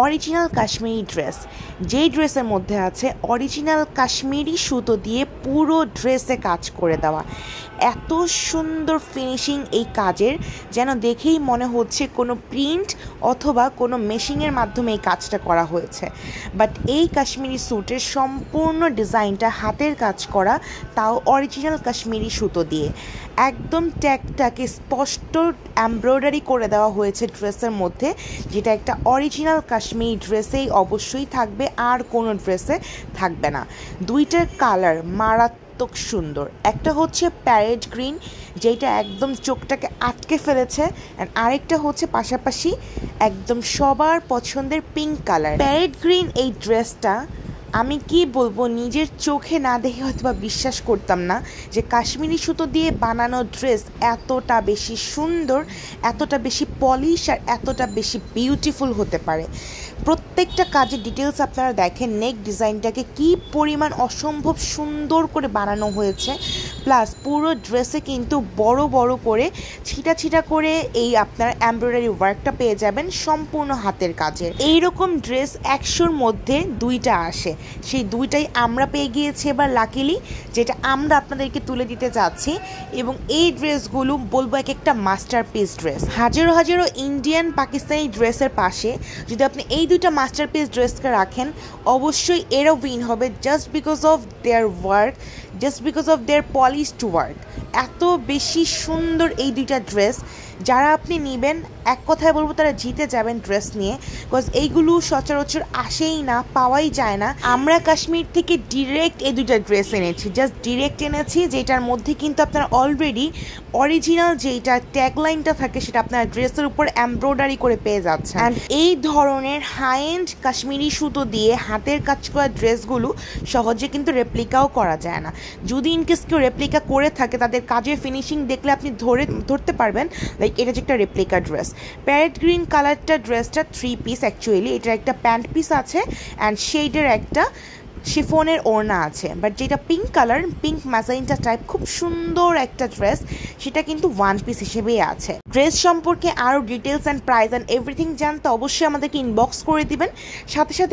Original Kashmiri dress, যেই ড্রেসের মধ্যে আছে অরিজিনাল কাশ্মীরি সুতো দিয়ে পুরো ড্রেসে কাজ করে দেওয়া। এত সুন্দর ফিনিশিং এই কাজের, যেন দেখেই মনে হচ্ছে কোনো প্রিন্ট অথবা কোনো মেশিনের মাধ্যমে এই কাজটা করা হয়েছে। বাট এই কাশ্মীরি স্যুটের সম্পূর্ণ ডিজাইনটা হাতের কাজ করা, তাও অরিজিনাল কাশ্মীরি সুতো দিয়ে। একদম ট্যাগটাকে স্পষ্ট এমব্রয়ডারি করে দেওয়া হয়েছে ড্রেসের মধ্যে, যেটা একটা অরিজিনাল কাশ্মীরি ড্রেসেই অবশ্যই থাকবে, আর কোনো ড্রেসে থাকবে না। দুইটার কালার মারাত্মক সুন্দর। একটা হচ্ছে প্যারেট গ্রিন, যেটা একদম চোখটাকে আটকে ফেলেছে, অ্যান্ড আরেকটা হচ্ছে পাশাপাশি একদম সবার পছন্দের পিঙ্ক কালার। প্যারেট গ্রিন এই ড্রেসটা আমি কি বলবো, নিজের চোখে না দেখে হয়তো বা বিশ্বাস করতাম না যে কাশ্মীরি সুতো দিয়ে বানানো ড্রেস এতটা বেশি সুন্দর, এতটা বেশি পলিশ আর এতটা বেশি বিউটিফুল হতে পারে। প্রত্যেকটা কাজের ডিটেলস আপনারা দেখেন, নেক ডিজাইনটাকে কি পরিমাণ অসম্ভব সুন্দর করে বানানো হয়েছে। প্লাস পুরো ড্রেসে কিন্তু বড় বড় করে ছিটা ছিটা করে এই আপনার এমব্রয়ডারি ওয়ার্কটা পেয়ে যাবেন সম্পূর্ণ হাতের কাজের। এইরকম ড্রেস 100-র মধ্যে 2টা আসে, সেই 2টাই আমরা পেয়ে গিয়েছি এবার লাকিলি, যেটা আমরা আপনাদেরকে তুলে দিতে চাচ্ছি। এবং এই ড্রেসগুলো বলবো এক একটা মাস্টারপিস ড্রেস। হাজারো হাজারো ইন্ডিয়ান পাকিস্তানি ড্রেসের পাশে যদি আপনি এই 2টা মাস্টারপিস ড্রেসকে রাখেন, অবশ্যই এরও উইন হবে, just because of their work, just because of their polished work. এত বেশি সুন্দর এই 2টা ড্রেস, যারা আপনি নেবেন এক কথায় বলবো তারা জিতে যাবেন ড্রেস নিয়ে, বিকজ এইগুলো সচরাচর আসেই না, পাওয়াই যায় না। আমরা কাশ্মীর থেকে ডিরেক্ট এই 2টা ড্রেস এনেছি, জাস্ট ডিরেক্ট এনেছি, যেটার মধ্যে কিন্তু আপনার অলরেডি অরিজিনাল যেটা ট্যাগলাইনটা থাকে সেটা আপনার ড্রেসের উপর এমব্রয়ডারি করে পেয়ে যাচ্ছে। অ্যান্ড এই ধরনের হাই এন্ড কাশ্মীরি সুতো দিয়ে হাতের কাজ করা ড্রেসগুলো সহজে কিন্তু রেপ্লিকাও করা যায় না। যদি ইনকেস কেউ রেপ্লিকা করে থাকে, তাদের কাজের ফিনিশিং দেখলে আপনি ধরতে পারবেন লাইক এটা যে একটা রেপ্লিকা ড্রেস। প্যারেট গ্রিন কালারটা ড্রেসটা 3 পিস অ্যাকচুয়ালি, এটার একটা প্যান্ট পিস আছে অ্যান্ড শেডের একটা শিফনের ওড়না আছে। বাট যেটা পিঙ্ক কালার, পিঙ্ক ম্যাজাইনটা টাইপ, খুব সুন্দর একটা ড্রেস, সেটা কিন্তু 1 পিস হিসেবেই আছে। ড্রেস সম্পর্কে আরও details and price and everything জানতে অবশ্যই আমাদেরকে ইনবক্স করে দিবেন। সাথে সাথে